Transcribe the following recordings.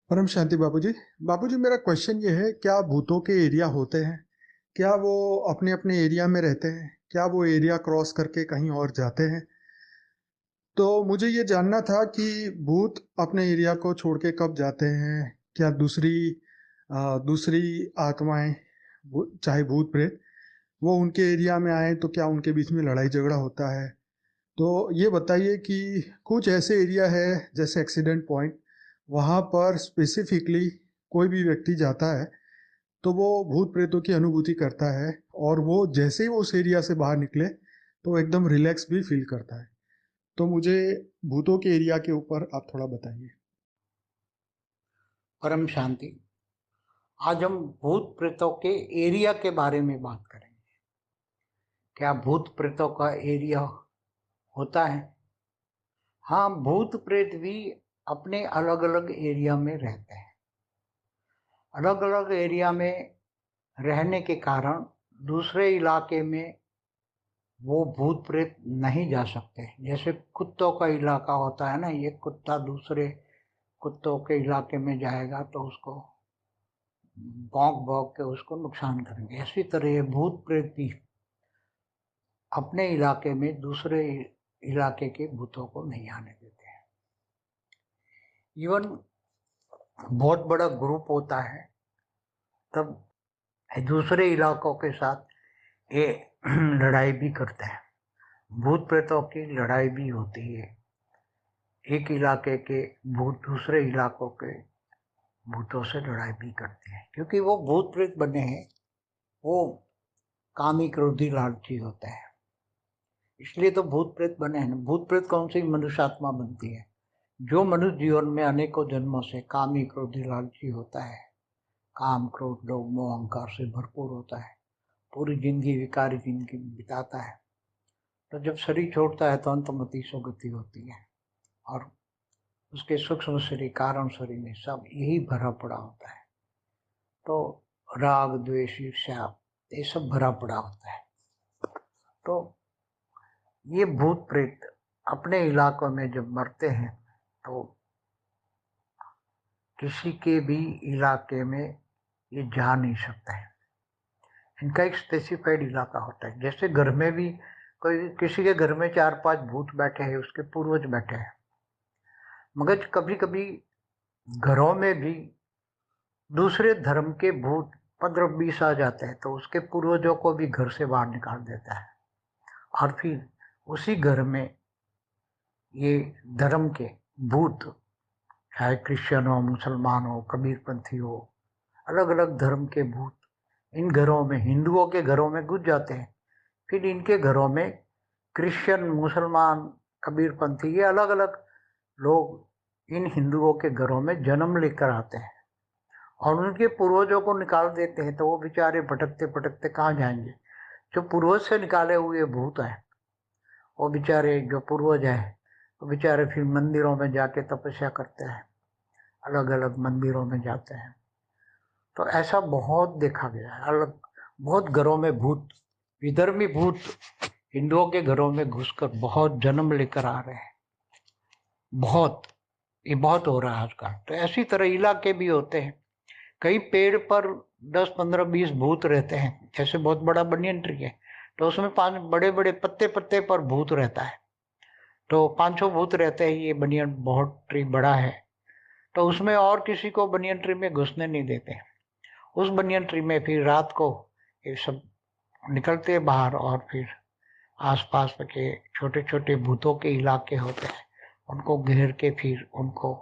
परम शांति बाबूजी। बाबूजी, मेरा क्वेश्चन ये है, क्या भूतों के एरिया होते हैं? क्या वो अपने अपने एरिया में रहते हैं? क्या वो एरिया क्रॉस करके कहीं और जाते हैं? तो मुझे ये जानना था कि भूत अपने एरिया को छोड़ के कब जाते हैं? क्या दूसरी आत्माएं, चाहे भूत प्रेत, वो उनके एरिया में आए तो क्या उनके बीच में लड़ाई झगड़ा होता है? तो ये बताइए कि कुछ ऐसे एरिया है जैसे एक्सीडेंट पॉइंट, वहाँ पर स्पेसिफिकली कोई भी व्यक्ति जाता है तो वो भूत प्रेतों की अनुभूति करता है, और वो जैसे ही वो उस एरिया से बाहर निकले तो वो एकदम रिलैक्स भी फील करता है। तो मुझे भूतों के एरिया के ऊपर आप थोड़ा बताइए। परम शांति। आज हम भूत प्रेतों के एरिया के बारे में बात करेंगे। क्या भूत प्रेतों का एरिया होता है? हाँ, भूत प्रेत भी अपने अलग अलग एरिया में रहते हैं। अलग अलग एरिया में रहने के कारण दूसरे इलाके में वो भूत प्रेत नहीं जा सकते। जैसे कुत्तों का इलाका होता है ना, ये कुत्ता दूसरे कुत्तों के इलाके में जाएगा तो उसको भौंक भौंक के उसको नुकसान करेंगे। इसी तरह ये भूत प्रेत भी अपने इलाके में दूसरे इलाके के भूतों को नहीं आने देते हैं। इवन बहुत बड़ा ग्रुप होता है तब दूसरे इलाकों के साथ ये लड़ाई भी करते हैं। भूत प्रेतों की लड़ाई भी होती है। एक इलाके के भूत दूसरे इलाकों के भूतों से लड़ाई भी करते हैं, क्योंकि वो भूत प्रेत बने हैं। वो कामी क्रोधी लालची होते हैं, इसलिए तो भूत प्रेत बने हैं। भूत प्रेत कौन सी मनुष्य आत्मा बनती है? जो मनुष्य जीवन में अनेकों जन्मों से कामी क्रोधी लालची होता है, काम क्रोध लोभ मोह अहंकार से भरपूर होता है, पूरी जिंदगी विकारी जिंदगी बिताता है, तो जब शरीर छोड़ता है तो अंतमति सुगति होती है। और उसके सूक्ष्म शरीर कारण शरीर में सब यही भरा पड़ा होता है। तो राग द्वेष ईर्ष्या ये सब भरा पड़ा होता है। तो ये भूत प्रेत अपने इलाकों में जब मरते हैं तो किसी के भी इलाके में ये जा नहीं सकते हैं। इनका एक स्पेसिफाइड इलाका होता है। जैसे घर में भी कोई किसी के घर में 4-5 भूत बैठे हैं, उसके पूर्वज बैठे हैं, मगर कभी कभी घरों में भी दूसरे धर्म के भूत 15-20 आ जाते हैं, तो उसके पूर्वजों को भी घर से बाहर निकाल देता है। और फिर उसी घर में ये धर्म के भूत, चाहे क्रिश्चियन हो, मुसलमान हो, कबीरपंथी हो, अलग अलग धर्म के भूत इन घरों में, हिंदुओं के घरों में घुस जाते हैं। फिर इनके घरों में क्रिश्चियन, मुसलमान, कबीरपंथी ये अलग अलग लोग इन हिंदुओं के घरों में जन्म लेकर आते हैं और उनके पूर्वजों को निकाल देते हैं। तो वो बेचारे भटकते भटकते कहाँ जाएंगे? जो पूर्वज से निकाले हुए भूत हैं, वो बेचारे जो पूर्वज हैं, वो बेचारे फिर मंदिरों में जाके तपस्या करते हैं, अलग अलग मंदिरों में जाते हैं। तो ऐसा बहुत देखा गया है। अलग बहुत घरों में भूत, विधर्मी भूत हिंदुओं के घरों में घुसकर बहुत जन्म लेकर आ रहे हैं। बहुत, ये बहुत हो रहा है आजकल। तो ऐसी तरह इलाके भी होते हैं। कई पेड़ पर 10-15-20 भूत रहते हैं। जैसे बहुत बड़ा बनियन ट्री है तो उसमें 5 बड़े बड़े पत्ते पत्ते पर भूत रहता है। तो 5-6 भूत रहते हैं। ये बनियन बहुत ट्री बड़ा है, तो उसमें और किसी को बनियन ट्री में घुसने नहीं देते। उस बनियन ट्री में फिर रात को ये सब निकलते हैं बाहर, और फिर आसपास के छोटे छोटे भूतों के इलाके होते हैं, उनको घेर के फिर उनको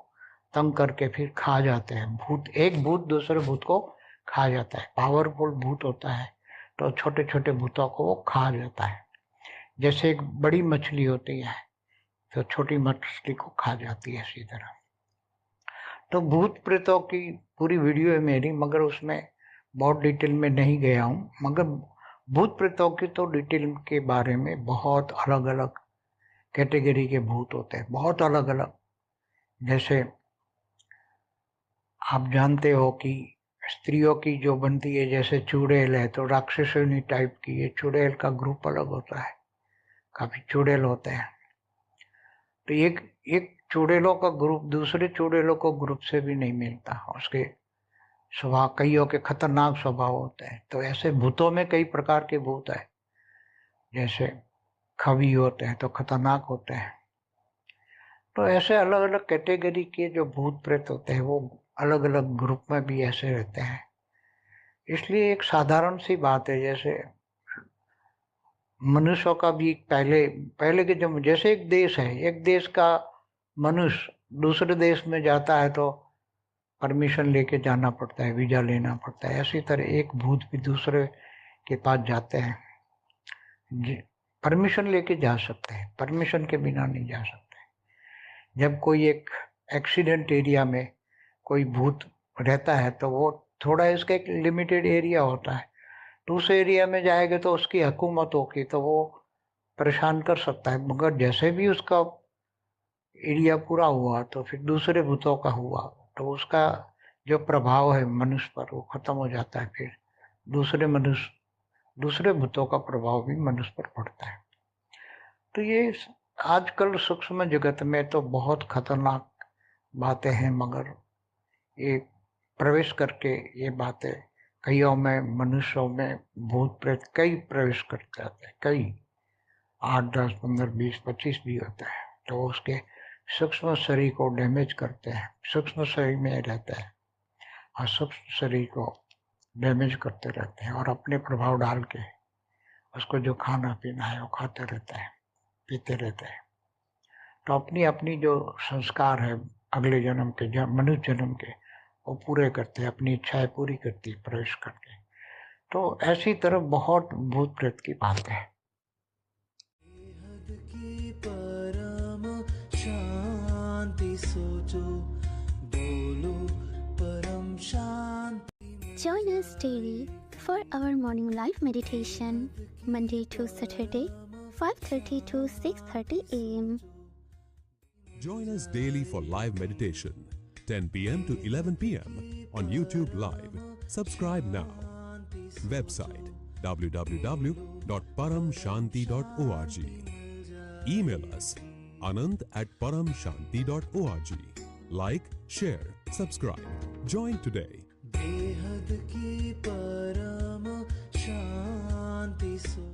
तंग करके फिर खा जाते हैं। भूत, एक भूत दूसरे भूत को खा जाता है। पावरफुल भूत होता है तो छोटे छोटे भूतों को वो खा जाता है। जैसे एक बड़ी मछली होती है तो छोटी मछली को खा जाती है, इसी तरह। तो भूत प्रेतों की पूरी वीडियो है मेरी, मगर उसमें बहुत डिटेल में नहीं गया हूँ। मगर भूत प्रेतों की तो डिटेल के बारे में बहुत अलग अलग कैटेगरी के भूत होते हैं, बहुत अलग अलग। जैसे आप जानते हो कि स्त्रियों की जो बनती है, जैसे चुड़ैल है, तो राक्षसनी टाइप की ये चुड़ैल का ग्रुप अलग होता है। काफी चुड़ैल होते हैं। तो एक एक चुड़ैलों का ग्रुप दूसरे चुड़ैलों को ग्रुप से भी नहीं मिलता। उसके स्वभाव, कईयों के खतरनाक स्वभाव होते हैं। तो ऐसे भूतों में कई प्रकार के भूत है, जैसे खवी होते हैं तो खतरनाक होते हैं। तो ऐसे अलग अलग कैटेगरी के जो भूत प्रेत होते हैं वो अलग अलग ग्रुप में भी ऐसे रहते हैं। इसलिए एक साधारण सी बात है, जैसे मनुष्यों का भी पहले पहले के जो, जैसे एक देश है, एक देश का मनुष्य दूसरे देश में जाता है तो परमिशन लेके जाना पड़ता है, वीजा लेना पड़ता है। ऐसी तरह एक भूत भी दूसरे के पास जाते हैं, परमिशन लेके जा सकते हैं, परमिशन के बिना नहीं जा सकते। जब कोई एक एक्सीडेंट एरिया में कोई भूत रहता है तो वो थोड़ा, इसका एक लिमिटेड एरिया होता है, तो उस एरिया में जाएगा तो उसकी हुकूमत होगी तो वो परेशान कर सकता है। मगर जैसे भी उसका एरिया पूरा हुआ तो फिर दूसरे भूतों का हुआ तो उसका जो प्रभाव है मनुष्य पर वो खत्म हो जाता है। फिर दूसरे भूतों का प्रभाव भी मनुष्य पर पड़ता है। तो ये आजकल सूक्ष्म जगत में तो बहुत खतरनाक बातें हैं, मगर ये प्रवेश करके ये बातें कईयों में, मनुष्यों में भूत प्रेत कई प्रवेश करते जाते हैं, कई 8, 10, 15, 20, 25 भी होता है। तो उसके सूक्ष्म शरीर को डैमेज करते हैं, सूक्ष्म शरीर में रहते हैं और सूक्ष्म शरीर को डैमेज करते रहते हैं और अपने प्रभाव डाल के उसको जो खाना पीना है वो खाते रहते हैं, पीते रहते हैं। तो अपनी अपनी जो संस्कार है अगले जन्म के, मनुष्य जन्म के, वो पूरे करते हैं, अपनी इच्छाएं पूरी करती है प्रवेश करके। तो ऐसी तरह बहुत भूत प्रेत की बात है। Join us daily for our morning live meditation, Monday to Saturday, 5:30 to 6:30 a.m. Join us daily for live meditation, 10 p.m. to 11 p.m. on YouTube Live. Subscribe now. Website www.paramshanti.org. Email us anand@paramshanti.org. Like, share, subscribe. Join today. बेहद की परम शांति सो